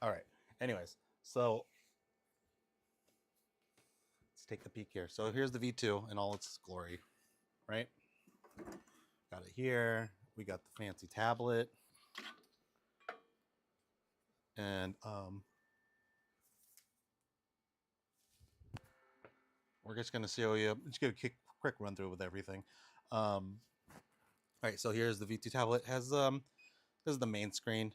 All right. Anyways, so let's take a peek here. So here's the V2 in all its glory, right? Got it here. We got the fancy tablet. And we're just going to show you, just give a quick run through with everything. All right, so here's the V2 tablet. It has this is the main screen.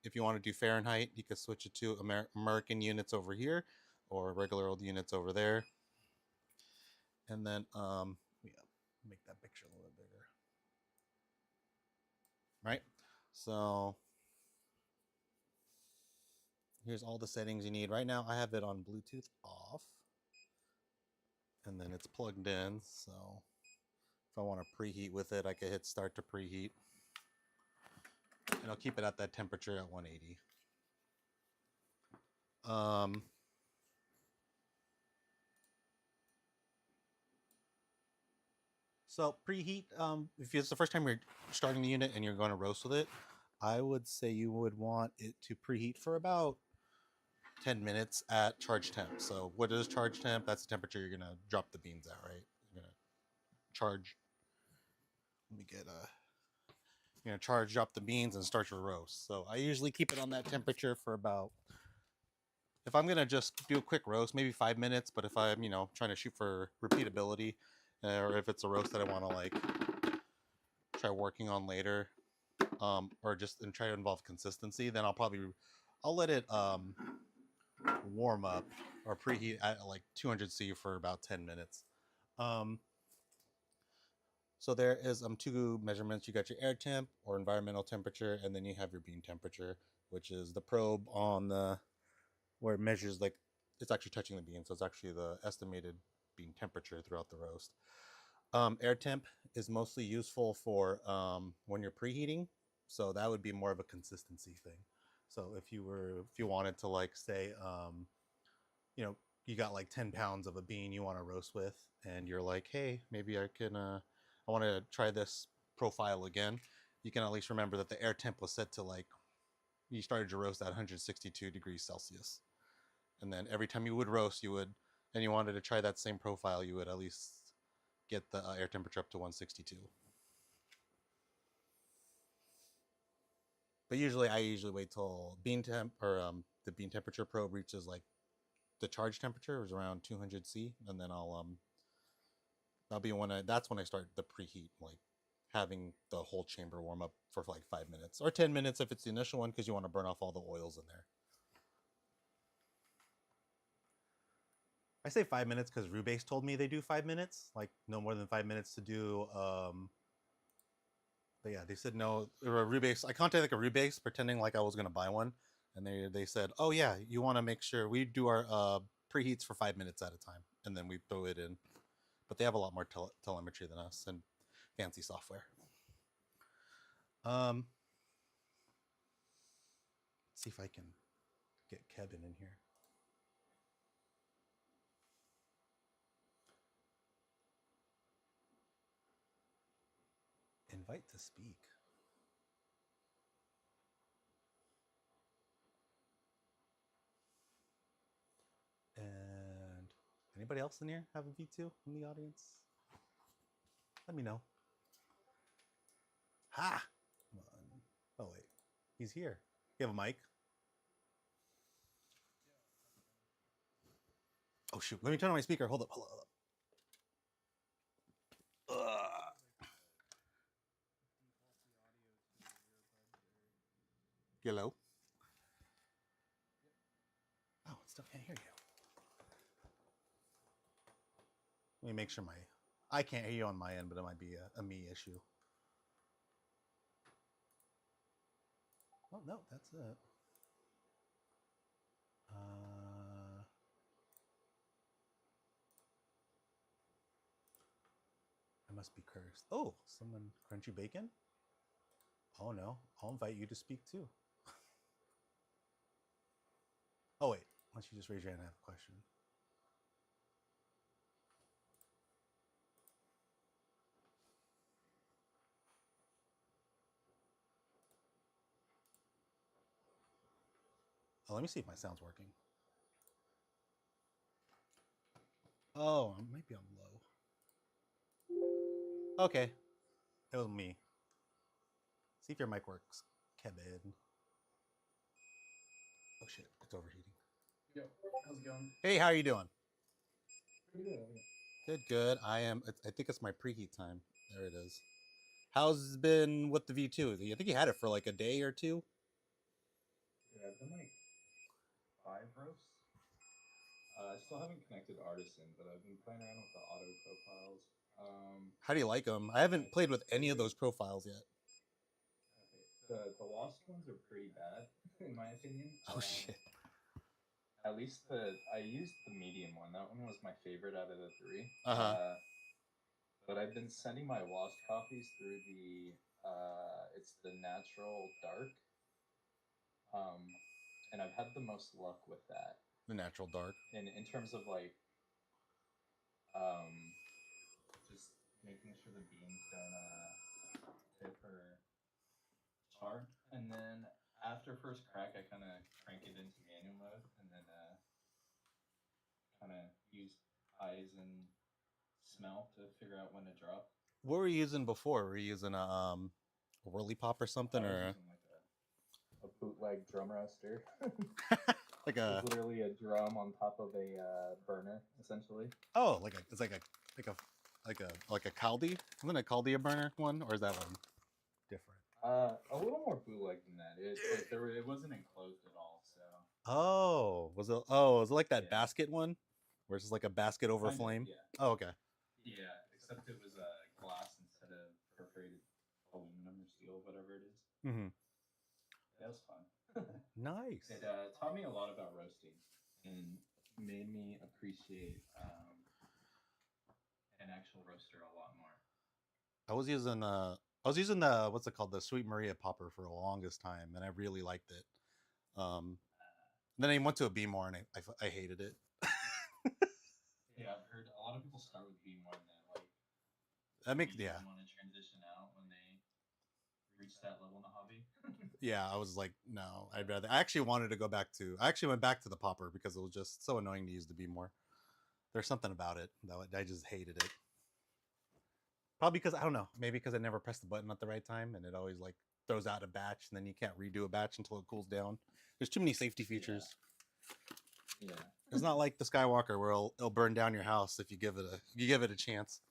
If you want to do Fahrenheit, you can switch it to American units over here, or regular old units over there. And then yeah, make that picture a little bit bigger. Right. So here's all the settings you need. Right now, I have it on Bluetooth off, and then it's plugged in. So if I want to preheat with it, I can hit start to preheat, and I'll keep it at that temperature at 180. So preheat, if it's the first time you're starting the unit and you're going to roast with it, I would say you would want it to preheat for about 10 minutes at charge temp. So what is charge temp? That's the temperature you're going to drop the beans at, right? You're going to charge, let me get a, you're going to charge, drop the beans and start your roast. So I usually keep it on that temperature for about, if I'm going to just do a quick roast, maybe 5 minutes, but if I'm, trying to shoot for repeatability, or if it's a roast that I want to like try working on later, or just and try to involve consistency, then I'll let it warm up or preheat at like 200 C for about 10 minutes. So there is two measurements. You got your air temp or environmental temperature, and then you have your bean temperature, which is the probe on the where it measures like it's actually touching the bean, so it's actually the estimated bean temperature throughout the roast. Air temp is mostly useful for when you're preheating, so that would be more of a consistency thing. So if you wanted to like say, you got like 10 pounds of a bean you want to roast with, and you're like, hey, maybe I want to try this profile again. You can at least remember that the air temp was set to like, you started your roast at 162 degrees Celsius. And then every time you would roast, and you wanted to try that same profile, you would at least get the air temperature up to 162. But I usually wait till bean temp or the bean temperature probe reaches like the charge temperature is around 200 C, and then that's when I start the preheat, like having the whole chamber warm up for like 5 minutes or 10 minutes if it's the initial one, because you want to burn off all the oils in there. I say 5 minutes because Rubase told me they do 5 minutes, like no more than 5 minutes to do. But yeah, they said no. Rubase. I contacted like a Rubase pretending like I was gonna buy one, and they said, oh yeah, you want to make sure we do our preheats for 5 minutes at a time, and then we throw it in. But they have a lot more telemetry than us and fancy software. Let's see if I can get Kevin in here. Invite to speak. And anybody else in here have a V2 in the audience? Let me know. Ha! Come on. Oh wait, he's here. You have a mic? Oh shoot! Let me turn on my speaker. Hold up. Hello. Oh, it still can't hear you. Let me make sure I can't hear you on my end, but it might be a me issue. Oh no, that's it. I must be cursed. Oh, someone crunchy bacon? Oh no, I'll invite you to speak too. Oh wait, why don't you just raise your hand and have a question? let me see if my sound's working. Oh, maybe I'm low. Okay, it was me. See if your mic works, Kevin. Oh shit, it's overheating. Yo, how's it going? Hey, how are you doing? Pretty good. Good, good. I think it's my preheat time. There it is. How's it been with the V2? I think you had it for like a day or two. Yeah, I've done like 5 roasts. I still haven't connected Artisan, but I've been playing around with the auto profiles. How do you like them? I haven't played with any of those profiles yet. Okay, the Lost ones are pretty bad, in my opinion. Oh shit. At least I used the medium one. That one was my favorite out of the 3. But I've been sending my Lost copies through it's the natural dark. And I've had the most luck with that. The natural dark. In terms of like, just making sure the beans don't tip or char. And then after first crack, I kind of crank it into manual mode, and then kind of use eyes and smell to figure out when to drop. What were you using before? Were you using a whirly pop or something, I was or using like a bootleg drum roaster. like It's literally a drum on top of a burner, essentially. Oh, it's like a Caldi? Isn't a Caldi a burner one, or is that one different? A little more bootleg than that. It wasn't enclosed at all. So. Oh, was it like that basket one, where it's just like a basket over flame? Yeah. Oh, okay. Yeah, except it was glass instead of perforated aluminum or steel, whatever it is. Mm-hmm. That was fun. Nice. It taught me a lot about roasting and made me appreciate an actual roaster a lot more. I was using the what's it called, the Sweet Maria popper for the longest time, and I really liked it. Then I went to a B-more and I hated it. Yeah, I've heard a lot of people start with B-more and then like That makes want to transition out when they reach that level in the hobby. Yeah, I was like, no, I'd rather. I actually wanted to go back to. I actually went back to the popper because it was just so annoying to use the B-more. There's something about it that I just hated it. Probably because I don't know. Maybe because I never pressed the button at the right time, and it always like throws out a batch, and then you can't redo a batch until it cools down. There's too many safety features. Yeah. It's not like the Skywalker where it'll burn down your house if you give it a chance.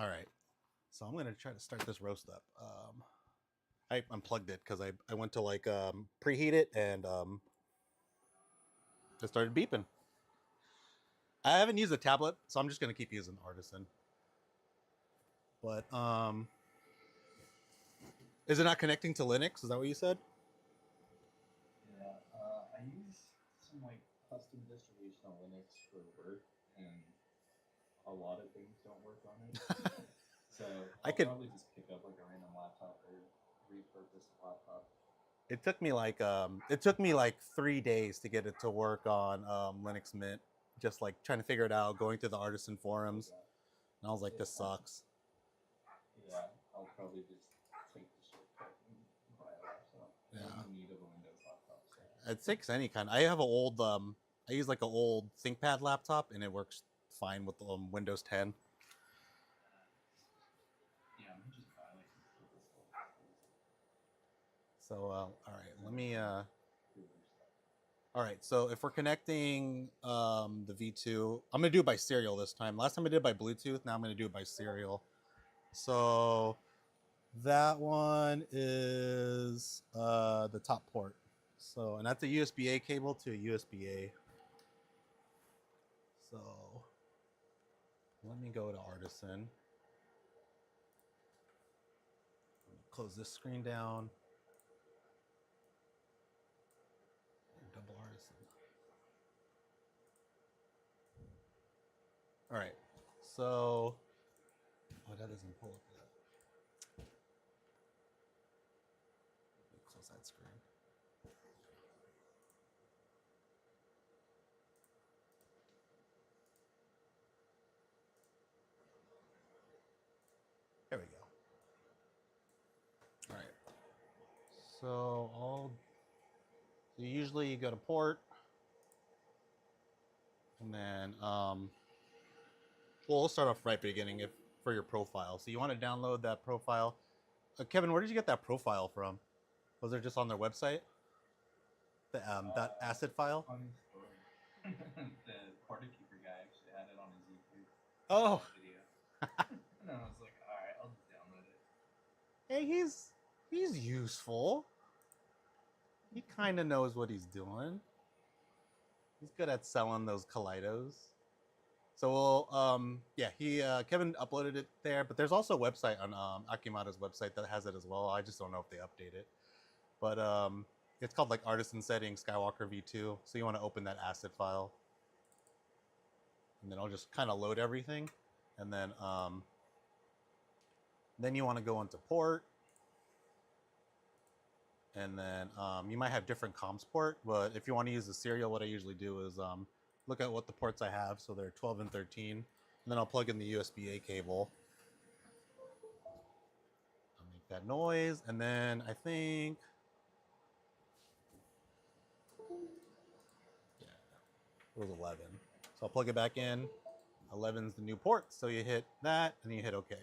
All right, so I'm gonna try to start this roast up. I unplugged it because I went to like preheat it, and it started beeping. I haven't used a tablet, so I'm just gonna keep using Artisan. But is it not connecting to Linux? Is that what you said? Yeah, I use some like custom distribution on Linux for work, and a lot of things don't work on it. So I'll probably just pick up like a random laptop or repurpose a laptop. It took me like 3 days to get it to work on Linux Mint. Just like trying to figure it out, going through the Artisan forums, and I was like, this sucks. Yeah, I'll probably just take the shortcut and buy a laptop. Yeah. In need of a Windows laptop. So. It takes any kind. I have an old I use like an old ThinkPad laptop, and it works fine with Windows 10. Yeah, I'm gonna just buy like. So all right, let me all right, so if we're connecting the V2, I'm gonna do it by serial this time. Last time I did it by Bluetooth, now I'm gonna do it by serial. So that one is the top port. So, and that's a USB-A cable to a USB-A. So let me go to Artisan. Close this screen down. Double Artisan. All right, so that doesn't pull up yet. Close that screen. There we go. So usually you go to port, and then well, we'll start off right beginning if for your profile. So you want to download that profile. Kevin, where did you get that profile from? Was it just on their website? That asset file? Funny story. The party keeper guy actually had it on his YouTube Oh, video, and I was like, all right, I'll just download it. hey, he's useful. He kind of knows what he's doing. He's good at selling those Kaleidos. So we'll, yeah, Kevin uploaded it there, but there's also a website on Akimata's website that has it as well. I just don't know if they update it, but it's called like Artisan Settings Skywalker V2. So you want to open that asset file, and then I'll just kind of load everything, and then you want to go into port, and then you might have different comms port, but if you want to use the serial, what I usually do is look at what the ports I have. So they're 12 and 13, and then I'll plug in the USB-A cable. I'll make that noise, and then I think, yeah, it was 11. So I'll plug it back in. 11's the new port, so you hit that, and you hit OK.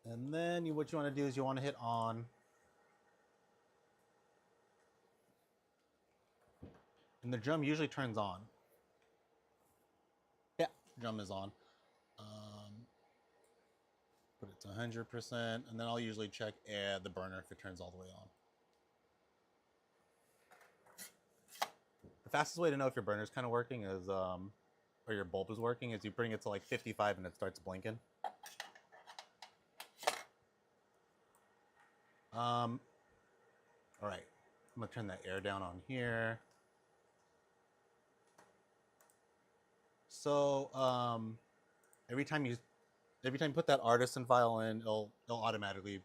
And then what you want to do is you want to hit on. And the drum usually turns on. Yeah, drum is on. Put it to 100%, and then I'll usually check the burner if it turns all the way on. The fastest way to know if your burner is kind of working is, or your bulb is working, is you bring it to like 55 and it starts blinking. All right, I'm gonna turn that air down on here. So every time you put that artisan file in, it'll automatically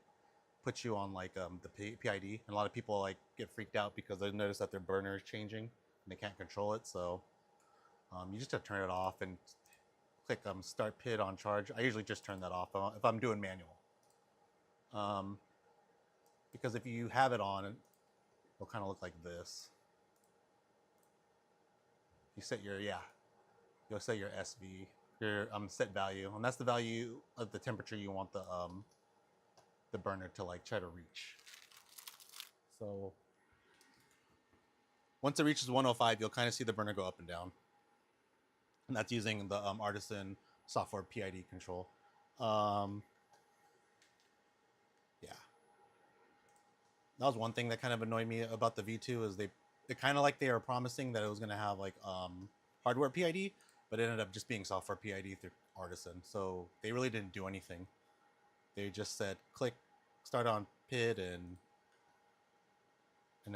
put you on like the PID. And a lot of people like get freaked out because they notice that their burner is changing and they can't control it. So you just have to turn it off and click start PID on charge. I usually just turn that off if I'm doing manual. Because if you have it on, it'll kind of look like this. You set your, you'll set your SV, your set value, and that's the value of the temperature you want the burner to like try to reach. So once it reaches 105, you'll kind of see the burner go up and down, and that's using the Artisan software PID control. Yeah, that was one thing that kind of annoyed me about the V2 is it kind of like they were promising that it was going to have like hardware PID, but it ended up just being software PID through Artisan. So they really didn't do anything. They just said click start on PID and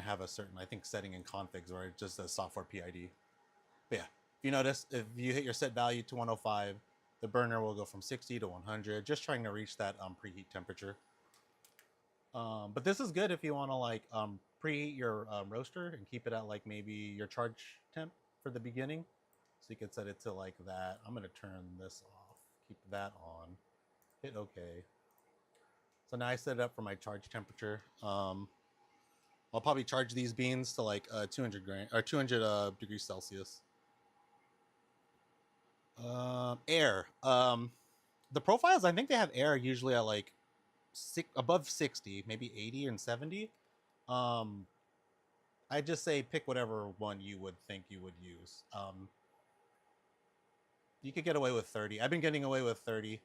have a certain, I think, setting in configs where it just says software PID. But yeah, if you notice, if you hit your set value to 105, the burner will go from 60 to 100, just trying to reach that preheat temperature. But this is good if you want to like preheat your roaster and keep it at like maybe your charge temp for the beginning. So you could set it to like that. I'm going to turn this off, keep that on, hit OK. So now I set it up for my charge temperature. I'll probably charge these beans to like 200 degrees Celsius. Air. The profiles, I think they have air usually at like above 60, maybe 80 and 70. I just say pick whatever one you would think you would use. You could get away with 30. I've been getting away with 30.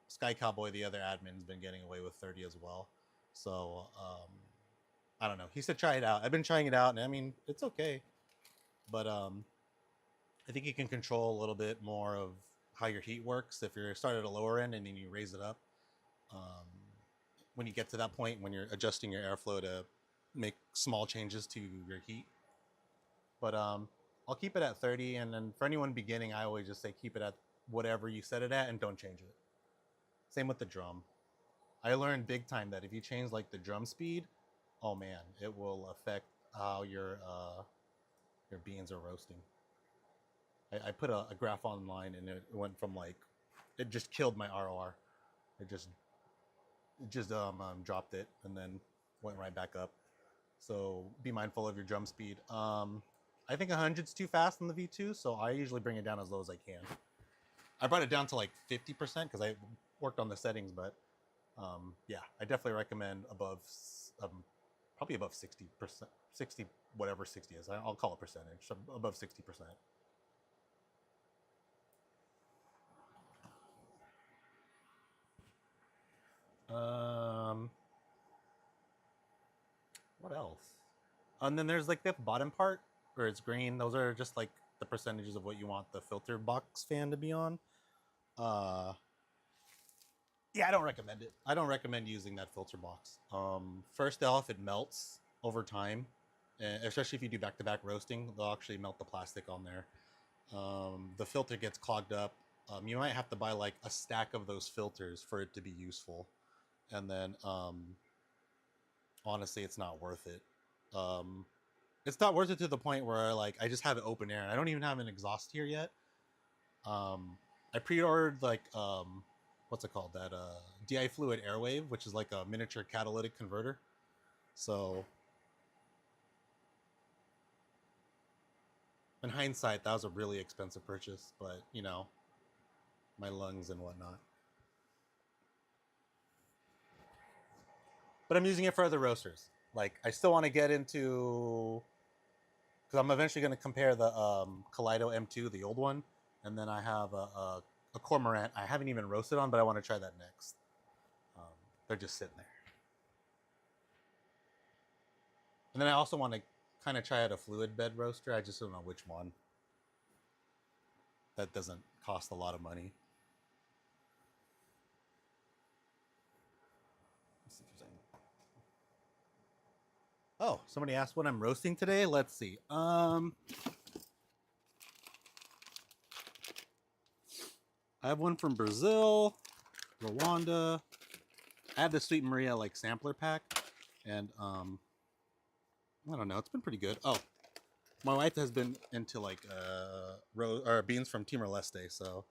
Sky Cowboy, the other admin's been getting away with 30 as well. So I don't know. He said try it out. I've been trying it out, and I mean it's okay, but I think you can control a little bit more of how your heat works if you're started at a lower end and then you raise it up. When you get to that point, when you're adjusting your airflow to make small changes to your heat, but I'll keep it at 30, and then for anyone beginning, I always just say keep it at whatever you set it at and don't change it. Same with the drum. I learned big time that if you change like the drum speed, oh man, it will affect how your beans are roasting. I put a graph online and it went from like, it just killed my ROR. It just just dropped it and then went right back up. So be mindful of your drum speed. I think 100's too fast on the V2, so I usually bring it down as low as I can. I brought it down to like 50% because I worked on the settings, but yeah, I definitely recommend above, probably above 60%, 60, whatever 60 is. I'll call it percentage, so above 60%. What else? And then there's like the bottom part where it's green. Those are just like the percentages of what you want the filter box fan to be on. Uh, yeah, I don't recommend it. I don't recommend using that filter box. First off, it melts over time, especially if you do back-to-back roasting. They'll actually melt the plastic on there. The filter gets clogged up. You might have to buy like a stack of those filters for it to be useful, and then honestly, it's not worth it. It's not worth it to the point where like I just have it open air and I don't even have an exhaust here yet. I pre-ordered like what's it called, that DI Fluid Airwave, which is like a miniature catalytic converter. So in hindsight, that was a really expensive purchase, but you know, my lungs and whatnot. But I'm using it for other roasters. Like I still want to get into, because I'm eventually going to compare the Kaleido M2, the old one, and then I have a Cormorant I haven't even roasted on, but I want to try that next. They're just sitting there. And then I also want to kind of try out a fluid bed roaster. I just don't know which one. That doesn't cost a lot of money. Let's see if there's anything. Oh, somebody asked what I'm roasting today. Let's see. I have one from Brazil, Rwanda. I have the Sweet Maria like sampler pack, and I don't know. It's been pretty good. Oh, my wife has been into like beans from Timor Leste. So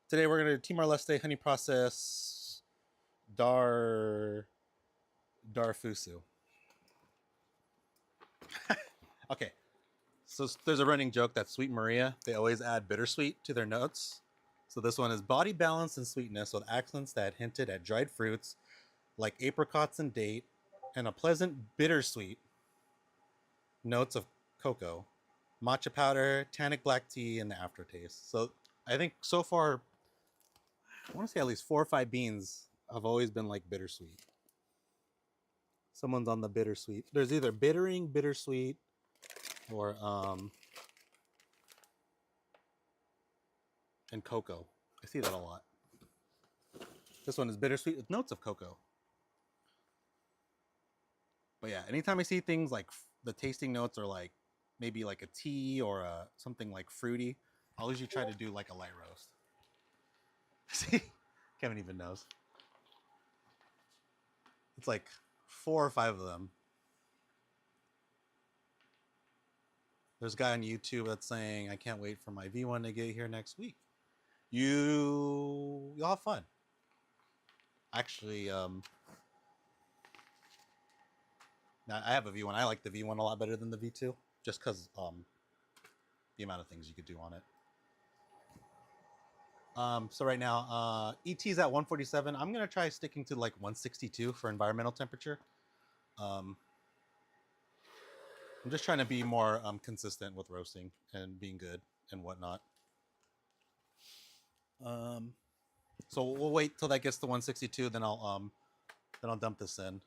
today we're gonna Timor Leste honey process Darfusu. Okay, so there's a running joke that Sweet Maria, they always add bittersweet to their notes. So this one is body balance and sweetness with accents that hinted at dried fruits like apricots and date, and a pleasant bittersweet notes of cocoa, matcha powder, tannic black tea, and the aftertaste. So I think so far, I want to say at least 4 or 5 beans have always been like bittersweet. Someone's on the bittersweet. There's either bittering, bittersweet, or and cocoa. I see that a lot. This one is bittersweet with notes of cocoa. But yeah, anytime I see things like the tasting notes are like maybe like a tea or something like fruity, I'll usually try to do like a light roast. See, Kevin even knows. It's like 4 or 5 of them. There's a guy on YouTube that's saying, I can't wait for my V1 to get here next week. You'll have fun. Actually, now I have a V1. I like the V1 a lot better than the V2, just because the amount of things you could do on it. So right now, ET's at 147. I'm gonna try sticking to like 162 for environmental temperature. I'm just trying to be more consistent with roasting and being good and whatnot. So we'll wait till that gets to 162, then I'll dump this in.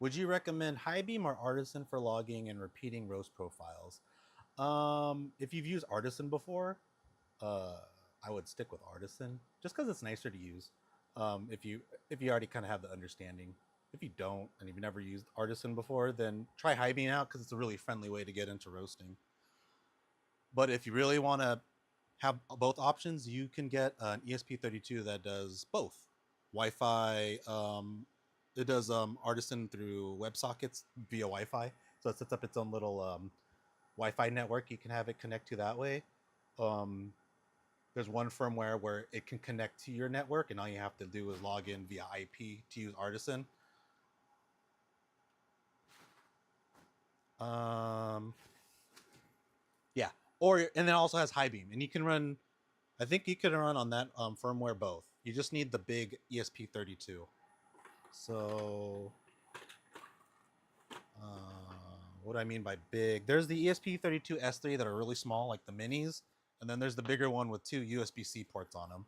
Would you recommend High Beam or Artisan for logging and repeating roast profiles? If you've used Artisan before, I would stick with Artisan just because it's nicer to use. If you already kind of have the understanding. If you don't and you've never used Artisan before, then try High Beam out because it's a really friendly way to get into roasting. But if you really want to have both options, you can get an ESP32 that does both. Wi-Fi. It does Artisan through WebSockets via Wi-Fi, so it sets up its own little Wi-Fi network you can have it connect to that way. Um, there's one firmware where it can connect to your network, and all you have to do is log in via IP to use Artisan. Yeah, or and it also has high beam, and you can run. I think you can run on that firmware both. You just need the big ESP32. So, what do I mean by big? There's the ESP32 S3 that are really small, like the minis, and then there's the bigger one with 2 USB-C ports on them.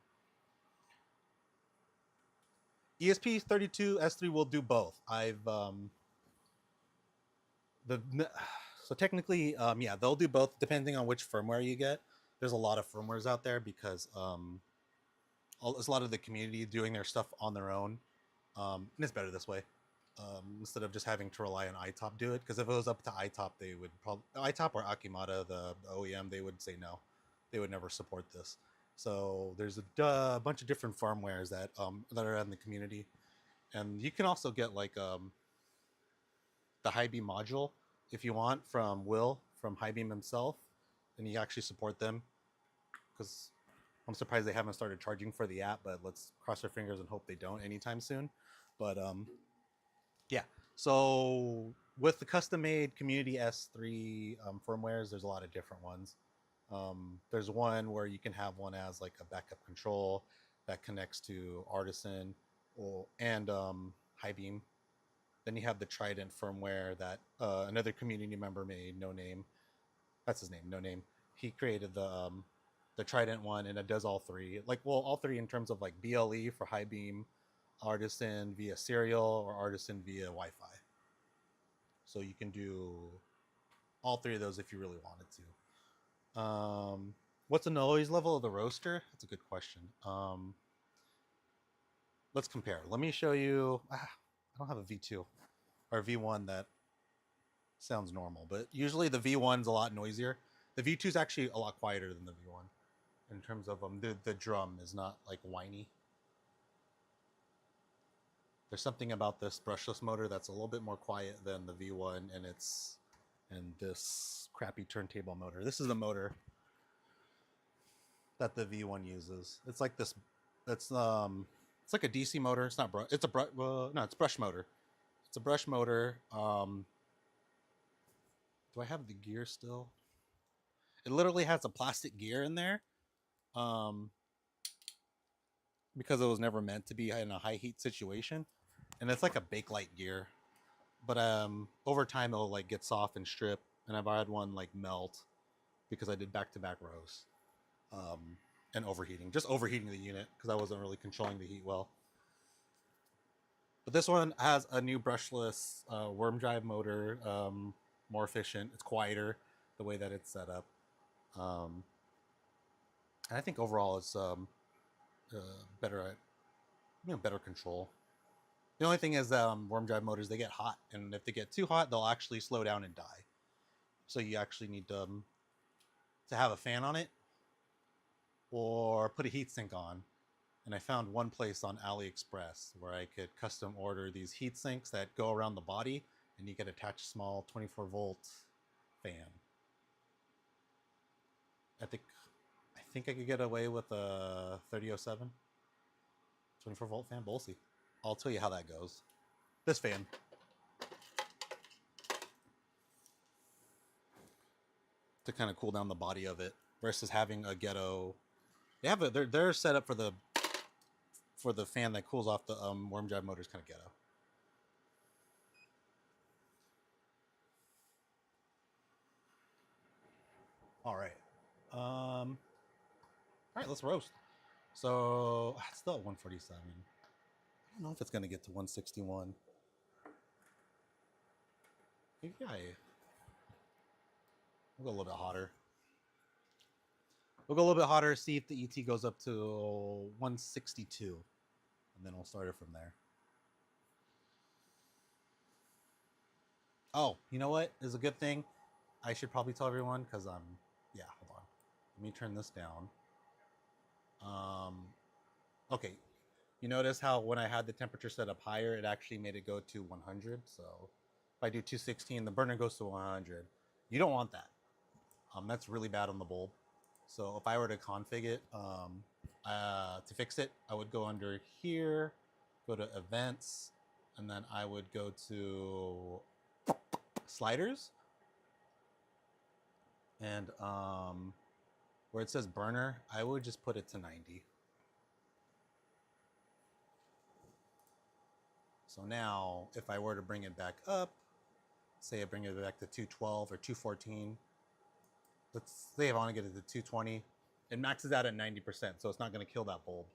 ESP32 S3 will do both. The so technically, yeah, they'll do both depending on which firmware you get. There's a lot of firmwares out there because there's a lot of the community doing their stuff on their own, and it's better this way. Instead of just having to rely on iTop do it, because if it was up to iTop, they would probably iTop or Akimata, the OEM, they would say no, they would never support this. So there's a bunch of different firmwares that are in the community, and you can also get like the high beam module if you want from Will from High Beam himself, and you actually support them. Because I'm surprised they haven't started charging for the app, but let's cross our fingers and hope they don't anytime soon. But yeah. So with the custom-made Community S3 firmwares, there's a lot of different ones. There's one where you can have one as like a backup control that connects to Artisan and High Beam. Then you have the Trident firmware that another community member made, No Name. That's his name, No Name. He created the Trident one, and it does all three. Like, well, all three in terms of like BLE for High Beam, Artisan via serial, or Artisan via Wi-Fi. So you can do all three of those if you really wanted to. What's the noise level of the roaster? That's a good question. Let's compare. Let me show you. I don't have a V2 or V1 that sounds normal, but usually the V1's a lot noisier. The V2 is actually a lot quieter than the V1 in terms of the drum is not like whiny. There's something about this brushless motor that's a little bit more quiet than the V1 and this crappy turntable motor. This is the motor that the V1 uses. It's like this. It's like a DC motor. It's not brush. It's a brush. No, it's brush motor. It's a brush motor. Do I have the gear still? It literally has a plastic gear in there, because it was never meant to be in a high heat situation, and it's like a Bakelite gear. But over time it'll like get soft and strip, and I've had one like melt because I did back-to-back rows, and just overheating the unit because I wasn't really controlling the heat well. But this one has a new brushless worm drive motor, more efficient. It's quieter the way that it's set up, and I think overall it's better at better control. The only thing is worm drive motors, they get hot, and if they get too hot, they'll actually slow down and die. So you actually need to have a fan on it or put a heatsink on. And I found one place on AliExpress where I could custom order these heat sinks that go around the body, and you can attach a small 24-volt fan. I think I could get away with a 3007 24-volt fan, but we'll see. I'll tell you how that goes. This fan. To kind of cool down the body of it versus having a ghetto. They're set up for the fan that cools off the worm drive motors, kind of ghetto. All right. All right, let's roast. So it's still at 147. I don't know if it's gonna get to 161. Maybe we'll go a little bit hotter. We'll go a little bit hotter, see if the ET goes up to 162, and then we'll start it from there. Oh, you know what is a good thing? I should probably tell everyone because yeah, hold on. Let me turn this down. Okay. You notice how when I had the temperature set up higher, it actually made it go to 100. So if I do 216, the burner goes to 100. You don't want that. That's really bad on the bulb. So if I were to config it, to fix it, I would go under here, go to events, and then I would go to sliders, and where it says burner, I would just put it to 90. So now if I were to bring it back up, say I bring it back to 212 or 214, let's say I want to get it to 220, it maxes out at 90%, so it's not going to kill that bulb.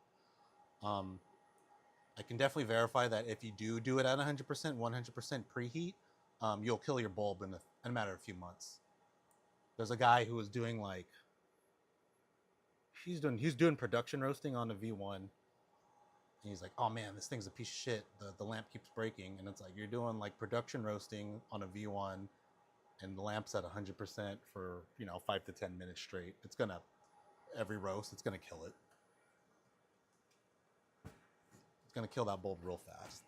I can definitely verify that if you do it at 100%, 100% preheat, you'll kill your bulb in a matter of a few months. There's a guy who was doing like, he's doing production roasting on the V1. And he's like, oh man, this thing's a piece of shit. The lamp keeps breaking. And it's like, you're doing like production roasting on a V1 and the lamp's at 100% for, 5 to 10 minutes straight. It's gonna, every roast, it's gonna kill it. It's gonna kill that bulb real fast.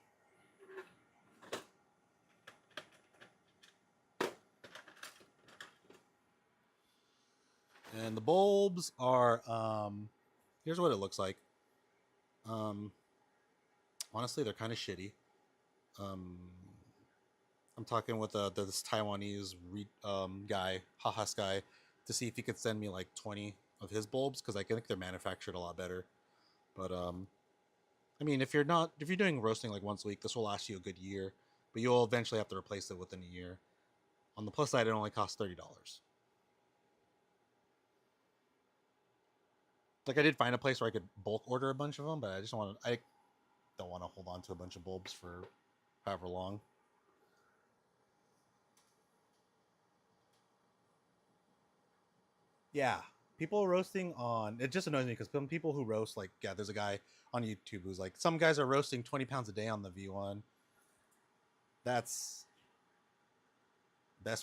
And the bulbs are, here's what it looks like. Honestly, they're kind of shitty. I'm talking with this Taiwanese guy, Haha Sky, to see if he could send me like 20 of his bulbs, because I think they're manufactured a lot better. But I mean, if you're doing roasting like once a week, this will last you a good year, but you'll eventually have to replace it within a year. On the plus side, it only costs $30. Like I did find a place where I could bulk order a bunch of them, but I don't want to hold on to a bunch of bulbs for however long. Yeah, people roasting on it just annoys me because some people who roast, like, yeah, there's a guy on YouTube who's like, some guys are roasting 20 pounds a day on the V1. That's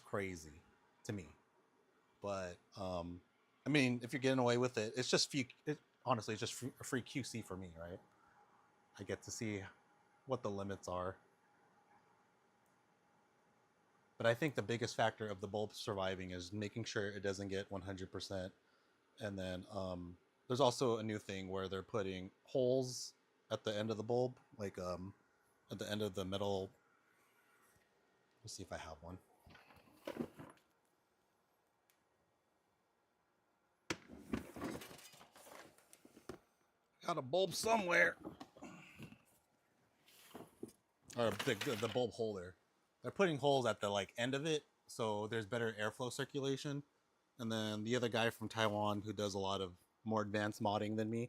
crazy to me. But I mean, if you're getting away with it, it's just honestly, it's just a free QC for me, right? I get to see what the limits are. But I think the biggest factor of the bulb surviving is making sure it doesn't get 100%. And then there's also a new thing where they're putting holes at the end of the bulb, like at the end of the metal. Let's see if I have one. Got a bulb somewhere. Or the bulb holder. They're putting holes at the like end of it, so there's better airflow circulation. And then the other guy from Taiwan who does a lot of more advanced modding than me,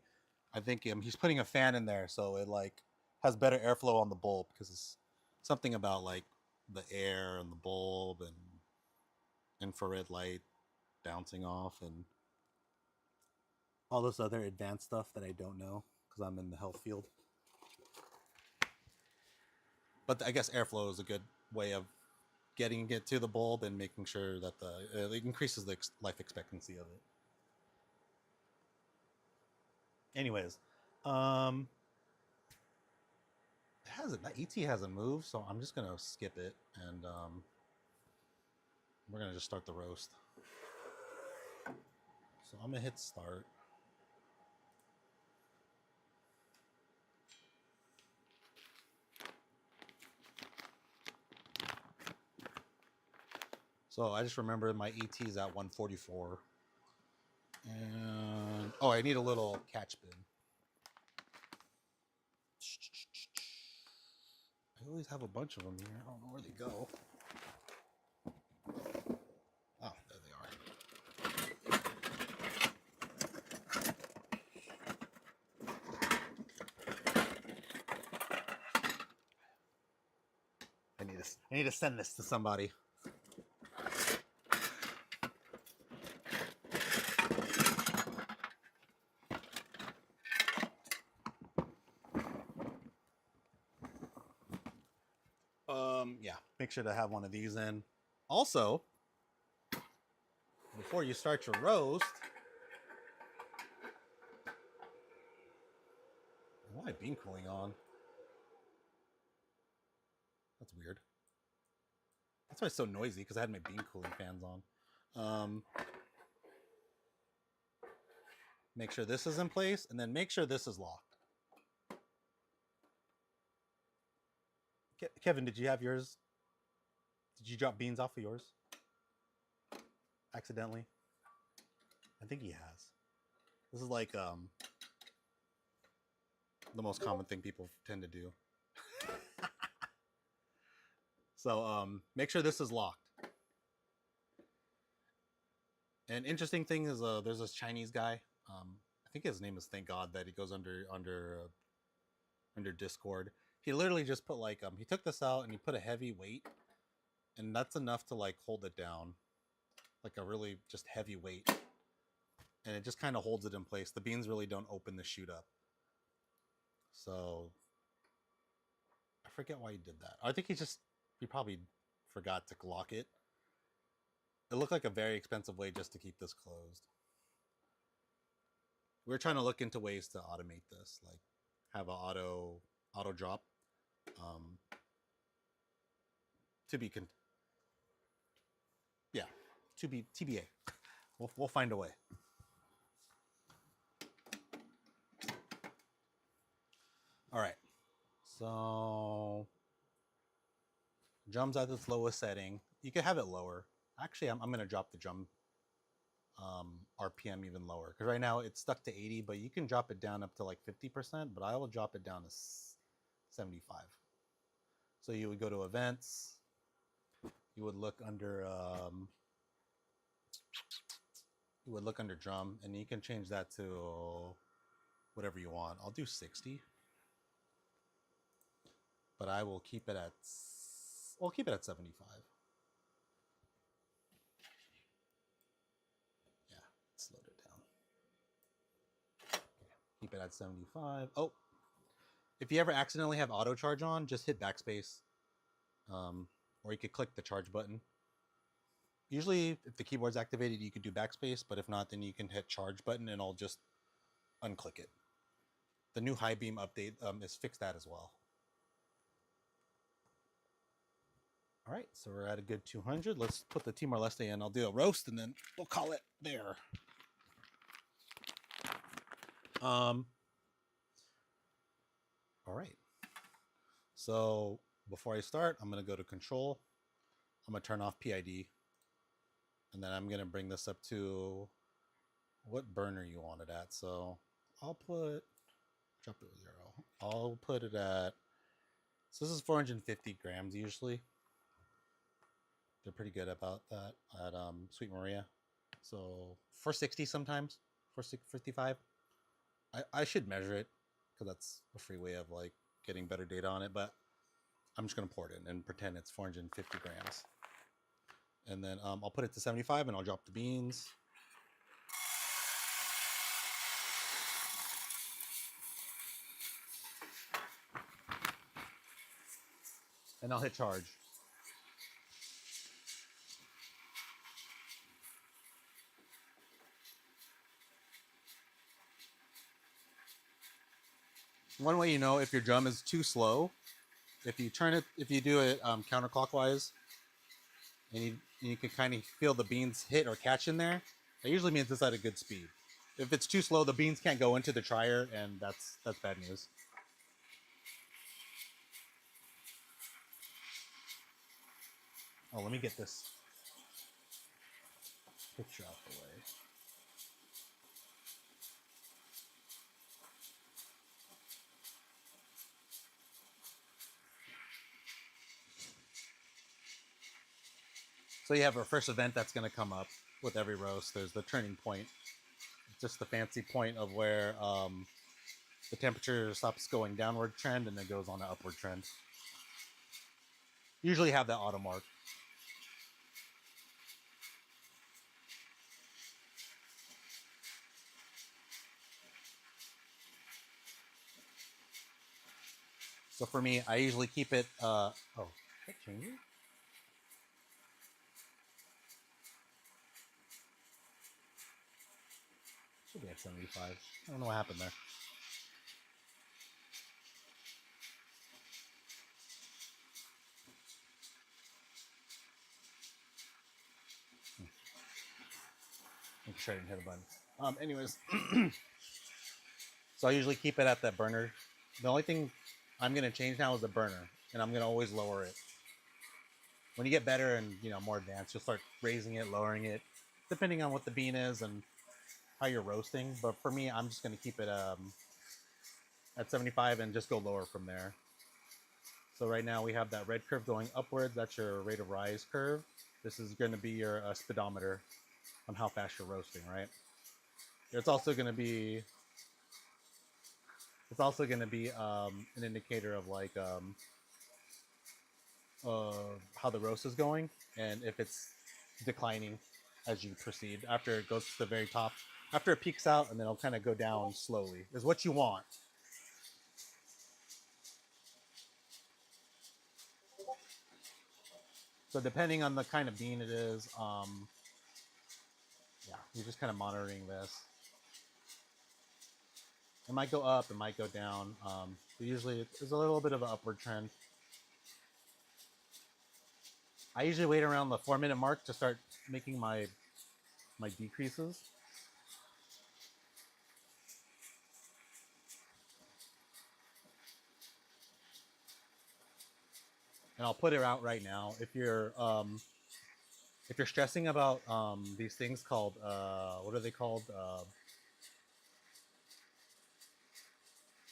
I think he's putting a fan in there so it like has better airflow on the bulb, because it's something about like the air and the bulb and infrared light bouncing off and all this other advanced stuff that I don't know because I'm in the health field. But I guess airflow is a good way of getting it to the bulb and making sure that it increases the life expectancy of it. Anyways, that ET hasn't moved, so I'm just gonna skip it and we're gonna just start the roast. So I'm gonna hit start. So I just remember my ET is at 144. And oh, I need a little catch bin. I always have a bunch of them here. I don't know where they go. Oh, there they are. I need to send this to somebody. Yeah, make sure to have one of these in. Also, before you start your roast, why bean cooling on? That's weird. That's why it's so noisy, because I had my bean cooling fans on. Make sure this is in place, and then make sure this is locked. Kevin, did you have yours? Did you drop beans off of yours? Accidentally? I think he has. This is like the most common thing people tend to do. So make sure this is locked. An interesting thing is there's this Chinese guy. I think his name is Thank God that he goes under Discord. He literally just put like he took this out and he put a heavy weight, and that's enough to like hold it down, like a really just heavy weight, and it just kind of holds it in place. The beans really don't open the chute up. So I forget why he did that. I think he probably forgot to lock it. It looked like a very expensive way just to keep this closed. We're trying to look into ways to automate this, like have an auto drop. TBA. We'll find a way. All right. So drum's at its lowest setting. You can have it lower. Actually, I'm going to drop the drum RPM even lower, because right now it's stuck to 80, but you can drop it down up to like 50%, but I will drop it down to 75. So you would go to events, you would look under drum, and you can change that to whatever you want. I'll do 60, but I will keep it at 75. Slowed it down. Okay. Keep it at 75. Oh, if you ever accidentally have auto charge on, just hit backspace, or you could click the charge button. Usually, if the keyboard's activated, you could do backspace, but if not, then you can hit charge button and I'll just unclick it. The new high beam update is fixed that as well. All right, so we're at a good 200. Let's put the Timor-Leste in. I'll do a roast and then we'll call it there. All right. So before I start, I'm going to go to control. I'm going to turn off PID. And then I'm going to bring this up to what burner you want it at. So I'll drop it to 0. I'll put it at, so this is 450 grams usually. They're pretty good about that at Sweet Maria. So 460 sometimes, 455. I should measure it because that's a free way of like getting better data on it, but I'm just going to pour it in and pretend it's 450 grams. And then I'll put it to 75 and I'll drop the beans. And I'll hit charge. One way you know if your drum is too slow, if you do it counterclockwise, and you can kind of feel the beans hit or catch in there, that usually means it's at a good speed. If it's too slow, the beans can't go into the trier, and that's bad news. Oh, let me get this picture out the way. So you have our first event that's going to come up with every roast. There's the turning point, just the fancy point of where the temperature stops going downward trend and then goes on an upward trend. Usually have that auto mark. So for me, I usually keep it, oh, is that changing? Should be at 75. I don't know what happened there. Make sure I didn't hit a button. Anyways, So I usually keep it at the burner. The only thing I'm gonna change now is the burner, and I'm gonna always lower it. When you get better and more advanced, you'll start raising it, lowering it, depending on what the bean is and how you're roasting. But for me, I'm just gonna keep it at 75 and just go lower from there. So right now we have that red curve going upwards. That's your rate of rise curve. This is going to be your speedometer on how fast you're roasting, right? It's also going to be an indicator of like how the roast is going and if it's declining as you proceed. After it goes to the very top, after it peaks out, and then it'll kind of go down slowly. Is what you want. So depending on the kind of bean it is, yeah, you're just kind of monitoring this. It might go up, it might go down. But usually there's a little bit of an upward trend. I usually wait around the 4-minute mark to start making my decreases. And I'll put it out right now. If you're stressing about these things called what are they called?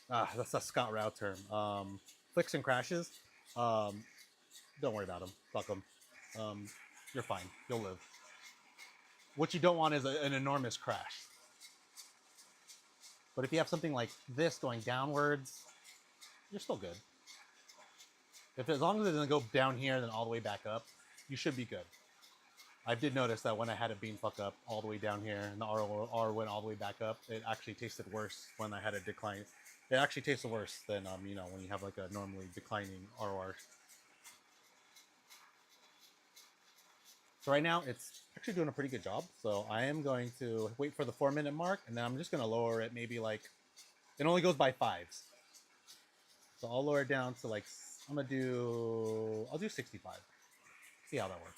That's a Scott Rao term. Flicks and crashes. Um, don't worry about them. Fuck them. You're fine. You'll live. What you don't want is an enormous crash. But if you have something like this going downwards, you're still good. As long as it doesn't go down here and then all the way back up, you should be good. I did notice that when I had a bean fuck up all the way down here and the R went all the way back up, it actually tasted worse when I had a decline. It actually tasted worse than when you have like a normally declining ROR. So right now it's actually doing a pretty good job. So I am going to wait for the 4-minute mark, and then I'm just going to lower it maybe like, it only goes by 5s. So I'll lower it down to like, I'll do 65. See how that works.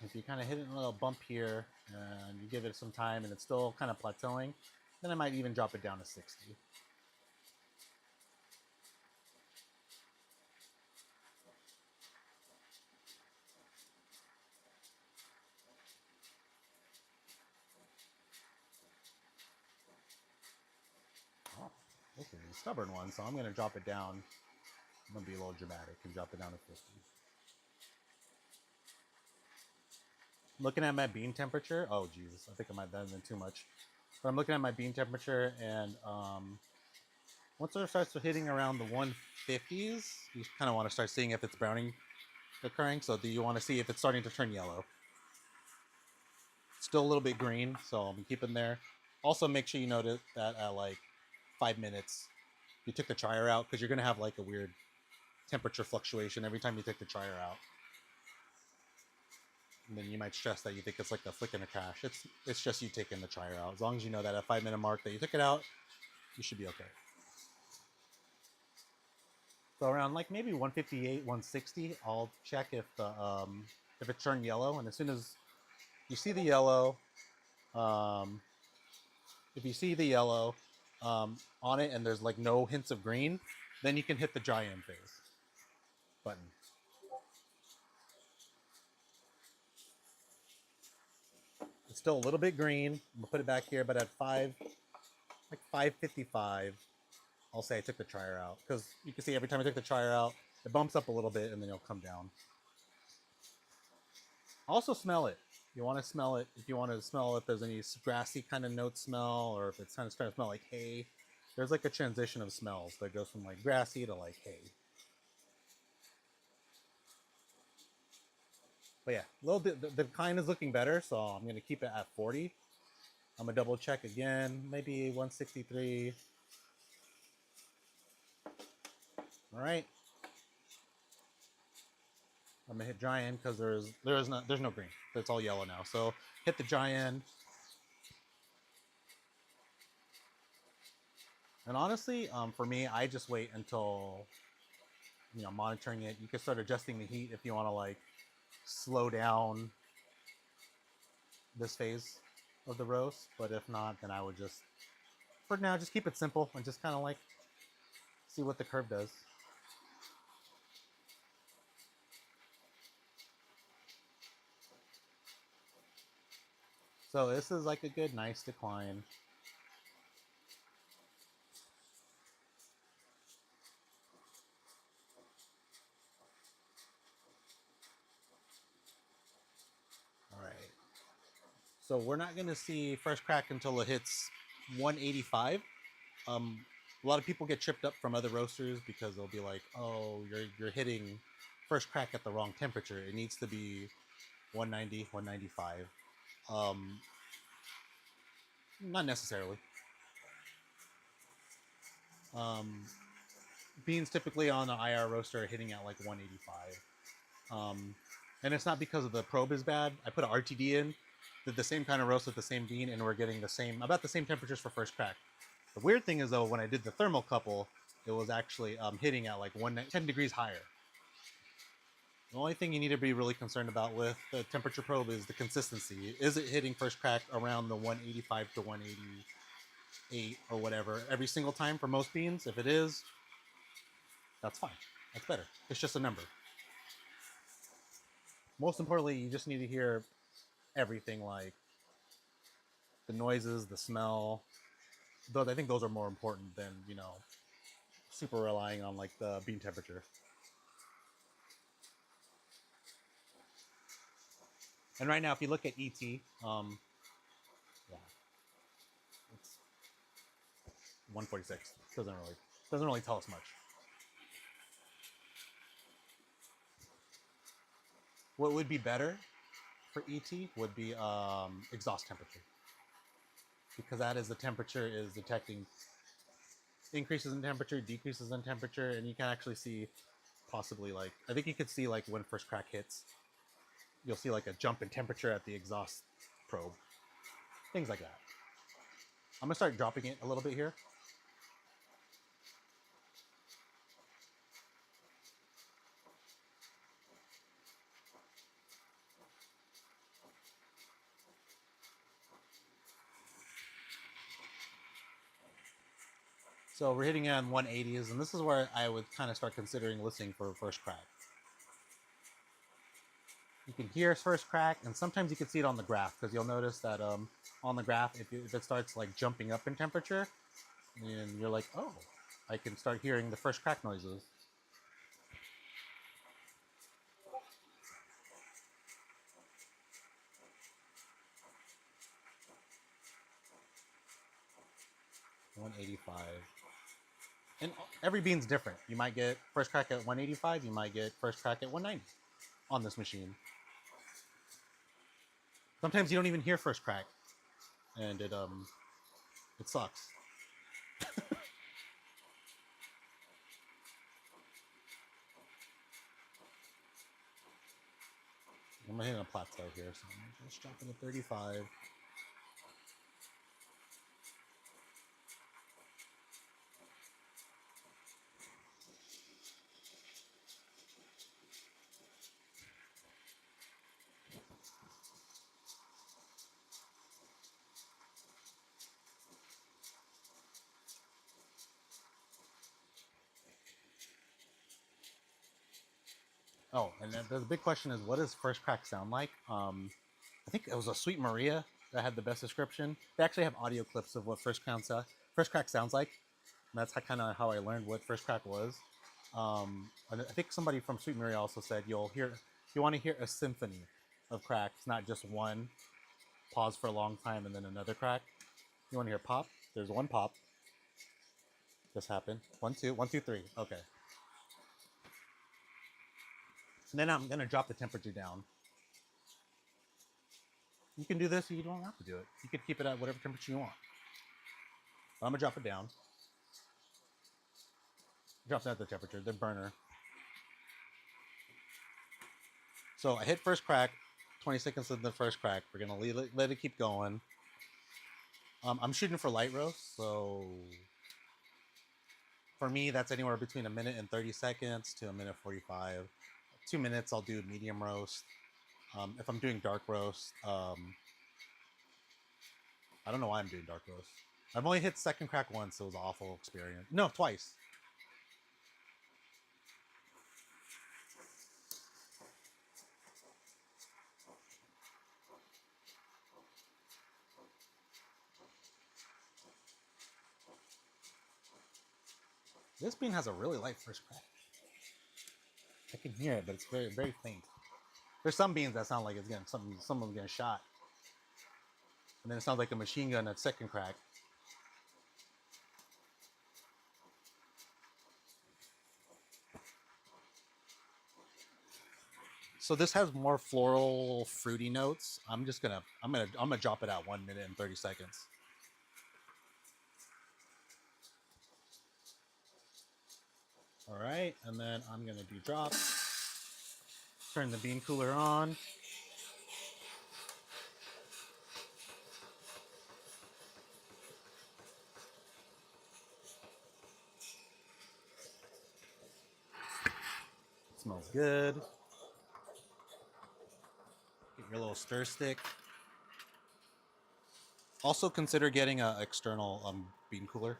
If you kind of hit a little bump here and you give it some time and it's still kind of plateauing, then I might even drop it down to 60. Oh, this is a stubborn one, so I'm going to drop it down. I'm going to be a little dramatic and drop it down to 50. Looking at my bean temperature, oh Jesus, I think I might have done too much. But I'm looking at my bean temperature, and once it starts hitting around the 150s, you kind of want to start seeing if it's browning occurring. So do you want to see if it's starting to turn yellow? Still a little bit green, so I'll be keeping there. Also, make sure you notice that at like 5 minutes, you took the trier out, because you're going to have like a weird temperature fluctuation every time you take the trier out. And then you might stress that you think it's like a flick and a crash. It's just you taking the trier out. As long as you know that at 5-minute mark that you took it out, you should be okay. So around like maybe 158, 160, I'll check if it turned yellow. And as soon as you see the yellow, if you see the yellow on it and there's like no hints of green, then you can hit the dry end phase button. It's still a little bit green. I'm gonna put it back here, but at 555, I'll say I took the trier out, because you can see every time I take the trier out, it bumps up a little bit and then it'll come down. Also smell it. You want to smell it. If you want to smell if there's any grassy kind of note smell, or if it's kind of starting to smell like hay, there's like a transition of smells that goes from like grassy to like hay. But yeah, a little bit, the kind is looking better, so I'm going to keep it at 40. I'm going to double check again, maybe 163. All right. I'm gonna hit giant because there's no green. It's all yellow now. So hit the giant. And honestly, for me, I just wait until monitoring it. You can start adjusting the heat if you want to like slow down this phase of the roast. But if not, then I would just for now just keep it simple and just kind of like see what the curve does. So this is like a good, nice decline. All right. So we're not going to see first crack until it hits 185. A lot of people get tripped up from other roasters because they'll be like, "Oh, you're hitting first crack at the wrong temperature. It needs to be 190, 195." Not necessarily. Um, Beans typically on an IR roaster are hitting at like 185. And it's not because of the probe is bad. I put an RTD in, did the same kind of roast with the same bean, and we're getting about the same temperatures for first crack. The weird thing is though, when I did the thermocouple, it was actually hitting at like 10 degrees higher. The only thing you need to be really concerned about with the temperature probe is the consistency. Is it hitting first crack around the 185 to 188 or whatever every single time for most beans? If it is, that's fine. That's better. It's just a number. Most importantly, you just need to hear everything, like the noises, the smell. Those, I think those are more important than, super relying on like the bean temperature. And right now, if you look at ET, yeah, it's 146. Doesn't really tell us much. What would be better for ET would be exhaust temperature, because that is the temperature is detecting increases in temperature, decreases in temperature, and you can actually see possibly like I think you could see like when first crack hits, you'll see like a jump in temperature at the exhaust probe, things like that. I'm gonna start dropping it a little bit here. So we're hitting it on 180s, and this is where I would kind of start considering listening for first crack. You can hear first crack, and sometimes you can see it on the graph, because you'll notice that on the graph, if it starts like jumping up in temperature, and you're like, oh, I can start hearing the first crack noises. $185. And every bean's different. You might get first crack at 185, you might get first crack at 190 on this machine. Sometimes you don't even hear first crack, and it sucks. I'm hitting a plateau here, so I'm just dropping to 35. Oh, and the big question is, what does first crack sound like? I think it was a Sweet Maria that had the best description. They actually have audio clips of what first crack sounds like. And that's kind of how I learned what first crack was. And I think somebody from Sweet Maria also said you want to hear a symphony of cracks, not just one. Pause for a long time and then another crack. You want to hear pop? There's one pop. Just happened. 1, 2, 1, 2, 3. Okay. And then I'm gonna drop the temperature down. You can do this, or you don't have to do it. You can keep it at whatever temperature you want. But I'm gonna drop it down. Drop down the temperature, the burner. So I hit first crack, 20 seconds in the first crack. We're gonna let it keep going. I'm shooting for light roast, so for me that's anywhere between a minute and 30 seconds to a minute 45. 2 minutes I'll do medium roast. If I'm doing dark roast, I don't know why I'm doing dark roast. I've only hit second crack once, so it was an awful experience. No, twice. This bean has a really light first crack. I can hear it, but it's very, very faint. There's some beans that sound like it's getting someone's getting shot, and then it sounds like a machine gun at second crack. So this has more floral, fruity notes. I'm gonna drop it at 1 minute and 30 seconds. All right, and then I'm gonna do drop. Turn the bean cooler on. Smells good. Get your little stir stick. Also consider getting an external bean cooler.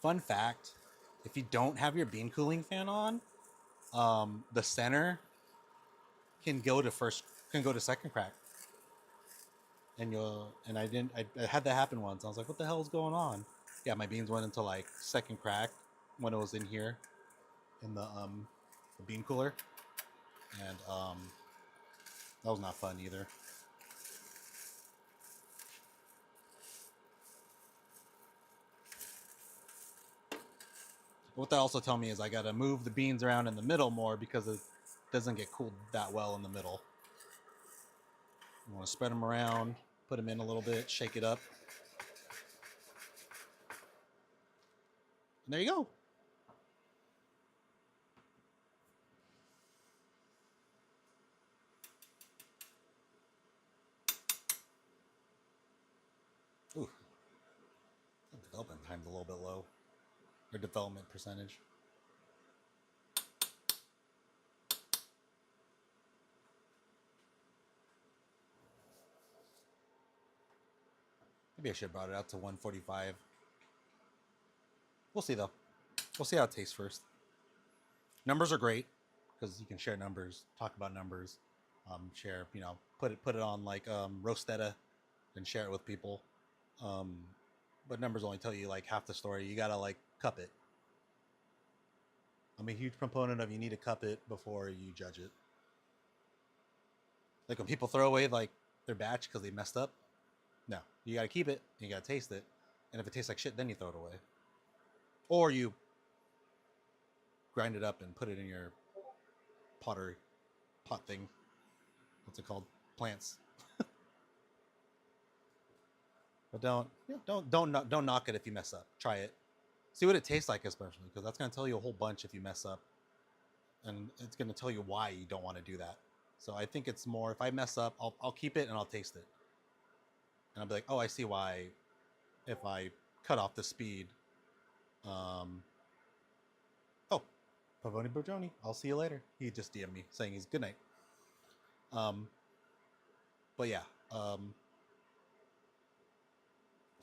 Fun fact, if you don't have your bean cooling fan on, the center can go to second crack. And I had that happen once. I was like, what the hell is going on? Yeah, my beans went into like second crack when it was in here in the bean cooler. And that was not fun either. What that also tell me is I gotta move the beans around in the middle more because it doesn't get cooled that well in the middle. You want to spread them around, put them in a little bit, shake it up. And there you go. Ooh, the development time's a little bit low. Or development percentage. Maybe I should have brought it out to 145. We'll see though. We'll see how it tastes first. Numbers are great because you can share numbers, talk about numbers, share, put it on like Roastetta and share it with people. But numbers only tell you like half the story. You gotta like cup it. I'm a huge proponent of you need to cup it before you judge it. Like when people throw away like their batch because they messed up, no, you gotta keep it. And you gotta taste it, and if it tastes like shit, then you throw it away, or you grind it up and put it in your pot thing. What's it called? Plants. But don't knock it if you mess up. Try it. See what it tastes like, especially because that's gonna tell you a whole bunch if you mess up, and it's gonna tell you why you don't want to do that. So I think it's more if I mess up, I'll keep it and I'll taste it, and I'll be like, oh, I see why. If I cut off the speed, oh, Pavoni Bojoni, I'll see you later. He just DM'd me saying he's good night. But yeah, I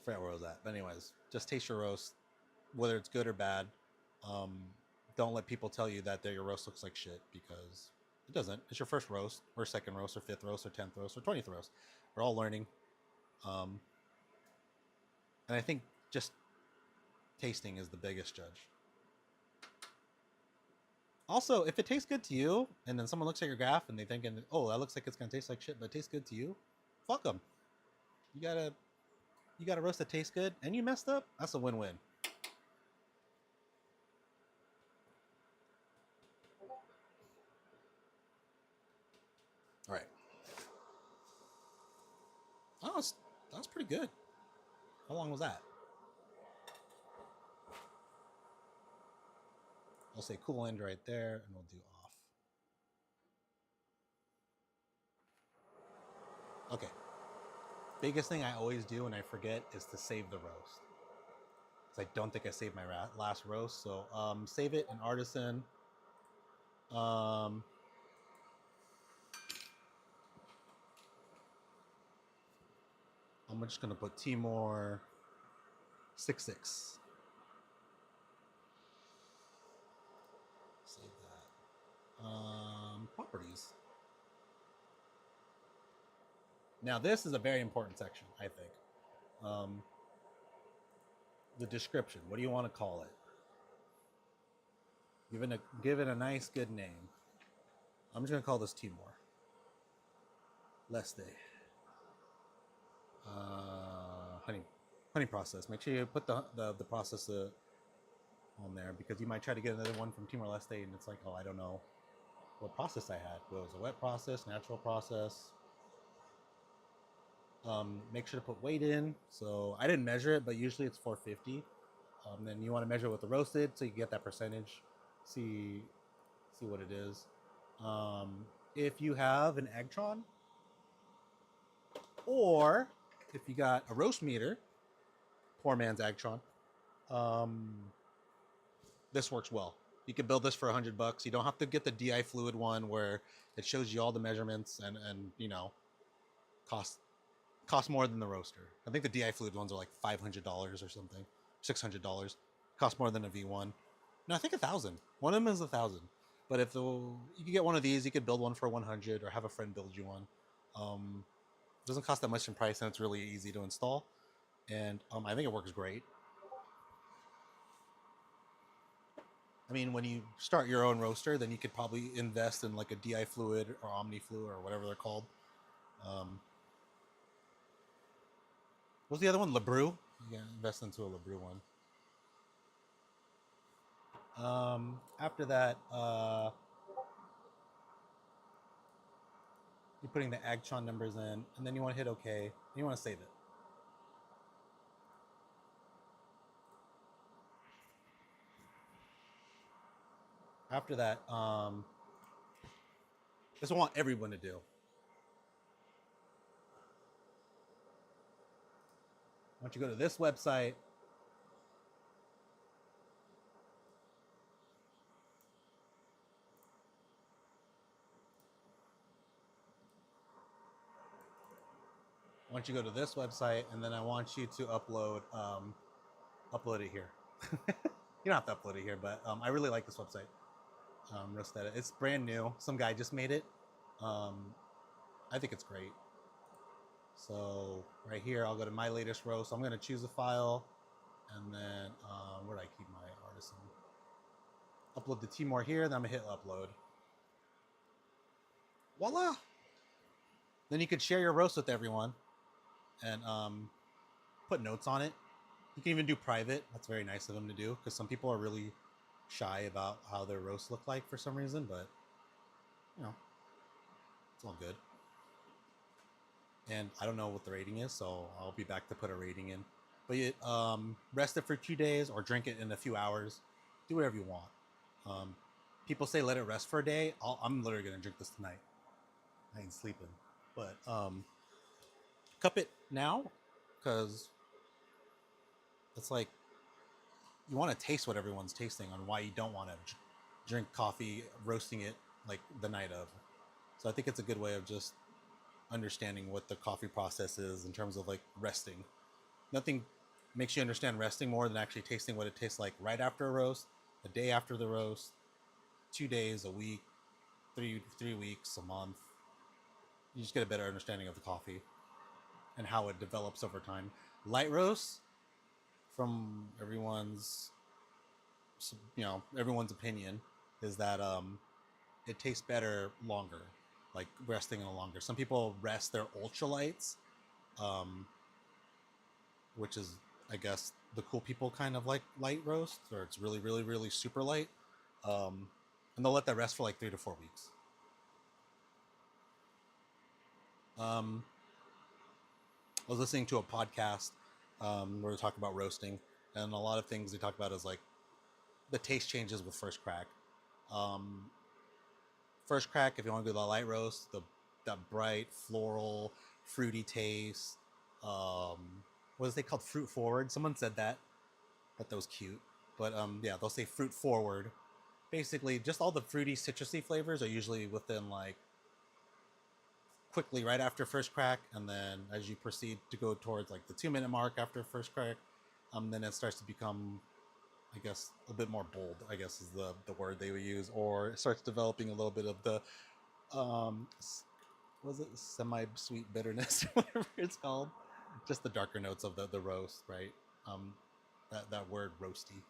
forgot where I was at. But anyways, just taste your roast, whether it's good or bad. Don't let people tell you that your roast looks like shit because it doesn't. It's your first roast, or second roast, or fifth roast, or 10th roast, or 20th roast. We're all learning. And I think just tasting is the biggest judge. Also, if it tastes good to you, and then someone looks at your graph and they thinking, oh, that looks like it's gonna taste like shit, but it tastes good to you, fuck them. You gotta roast that tastes good, and you messed up. That's a win-win. All right. Oh, that's pretty good. How long was that? I'll say cool end right there, and we'll do off. Okay. Biggest thing I always do and I forget is to save the roast. I don't think I saved my last roast, so save it in Artisan. I'm just gonna put Timor 6.6. Save that. Properties. Now this is a very important section, I think. The description. What do you want to call it? Give it a nice, good name. I'm just gonna call this Timor. Leste. Honey process. Make sure you put the process on there, because you might try to get another one from Timor Leste and it's like, oh, I don't know what process I had. Well, it was a wet process, natural process. Make sure to put weight in. So I didn't measure it, but usually it's 450. Then you want to measure it with the roasted so you get that percentage. See what it is. If you have an Eggtron, or if you got a roast meter, poor man's Eggtron, this works well. You can build this for $100. You don't have to get the DI fluid one where it shows you all the measurements and you know, cost more than the roaster. I think the DI fluid ones are like $500 or something, $600. Cost more than a V1. No, I think 1,000. One of them is 1,000. But if you could get one of these, you could build one for 100 or have a friend build you one. It doesn't cost that much in price, and it's really easy to install. And I think it works great. I mean, when you start your own roaster, then you could probably invest in like a DI fluid or Omni Flu or whatever they're called. What's the other one? LeBrew? Yeah, invest into a LeBrew one. After that, you're putting the Agtron numbers in, and then you want to hit OK, and you want to save it. After that, this is what I want everyone to do. Once you go to this website, and then I want you to upload it here. You don't have to upload it here, but I really like this website. Rosetta. It's brand new. Some guy just made it. I think it's great. So right here, I'll go to my latest roast. I'm gonna choose a file, and then where do I keep my Artisan? Upload the Timor here. Then I'm gonna hit upload. Voila! Then you could share your roast with everyone, and put notes on it. You can even do private. That's very nice of them to do, because some people are really shy about how their roasts look like for some reason, but you know, it's all good. And I don't know what the rating is, so I'll be back to put a rating in. But rest it for 2 days or drink it in a few hours. Do whatever you want. People say let it rest for a day. I'm literally gonna drink this tonight. I ain't sleeping, but cup it now, because it's like you want to taste what everyone's tasting on why you don't want to drink coffee roasting it like the night of. So I think it's a good way of just understanding what the coffee process is in terms of like resting. Nothing makes you understand resting more than actually tasting what it tastes like right after a roast, a day after the roast, 2 days, a week, 3 weeks, a month. You just get a better understanding of the coffee and how it develops over time. Light roasts, from everyone's opinion, is that it tastes better longer, like resting in a longer. Some people rest their ultralights, which is, I guess, the cool people kind of like light roast, or it's really, really, really super light, and they'll let that rest for like 3 to 4 weeks. I was listening to a podcast where they talk about roasting, and a lot of things they talk about is like the taste changes with first crack. First crack, if you want to do the light roast, that bright floral, fruity taste. What is they called? Fruit forward. Someone said that. Thought that was cute. But yeah, they'll say fruit forward. Basically, just all the fruity, citrusy flavors are usually within like quickly right after first crack, and then as you proceed to go towards like the 2 minute mark after first crack, then it starts to become, I guess, a bit more bold, I guess is the word they would use, or it starts developing a little bit of the was it semi-sweet bitterness or whatever it's called, just the darker notes of the roast, right? That word roasty.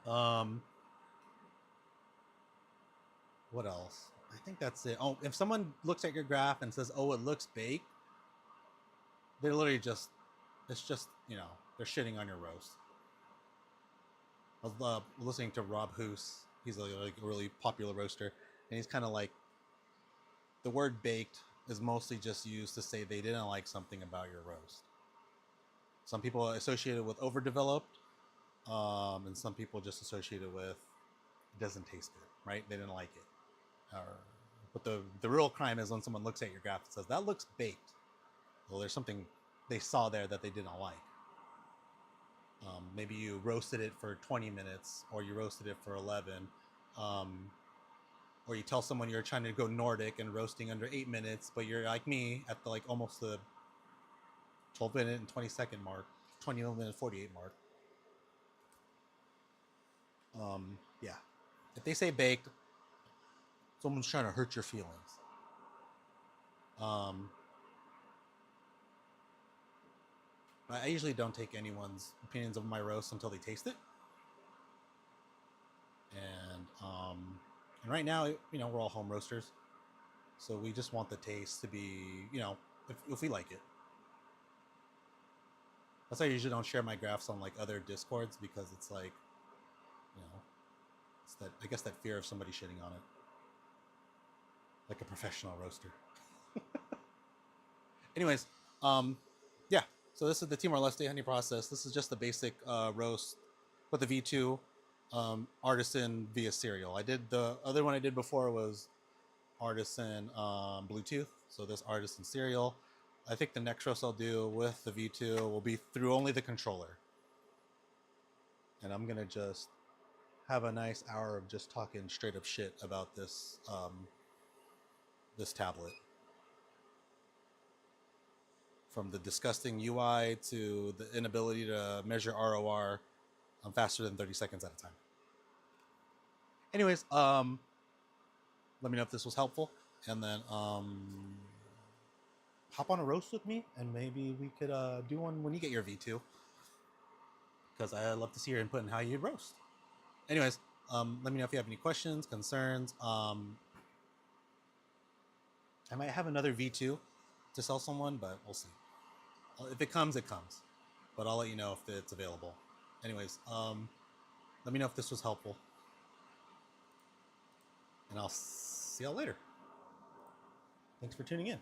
um what else? I think that's it. Oh, if someone looks at your graph and says, oh, it looks baked, they're literally just, it's just, they're shitting on your roast. I was listening to Rob Hoos. He's like a really popular roaster, and he's kind of like, the word baked is mostly just used to say they didn't like something about your roast. Some people associate it with overdeveloped, and some people just associate it with it doesn't taste good, right? They didn't like it. But the real crime is when someone looks at your graph and says that looks baked. Well, there's something they saw there that they didn't like. Maybe you roasted it for 20 minutes, or you roasted it for 11, or you tell someone you're trying to go Nordic and roasting under 8 minutes, but you're like me at the like almost the 12-minute and 20-second mark, 20-minute 48 mark. Yeah, if they say baked, someone's trying to hurt your feelings. I usually don't take anyone's opinions of my roast until they taste it. And right now, we're all home roasters, so we just want the taste to be, if we like it. That's why I usually don't share my graphs on like other discords, because it's like, it's that, I guess, that fear of somebody shitting on it, like a professional roaster. Anyways, yeah. So this is the Timor-Leste honey process. This is just the basic roast with the V2 artisan via cereal. The other one I did before was artisan Bluetooth. So this artisan cereal. I think the next roast I'll do with the V2 will be through only the controller. And I'm gonna just have a nice hour of just talking straight up shit about this this tablet. From the disgusting UI to the inability to measure ROR faster than 30 seconds at a time. Anyways, let me know if this was helpful, and then hop on a roast with me, and maybe we could do one when you get your V2, because I love to see your input on how you roast. Anyways, let me know if you have any questions, concerns. I might have another V2 to sell someone, but we'll see. If it comes, it comes. But I'll let you know if it's available. Anyways, let me know if this was helpful. And I'll see y'all later. Thanks for tuning in.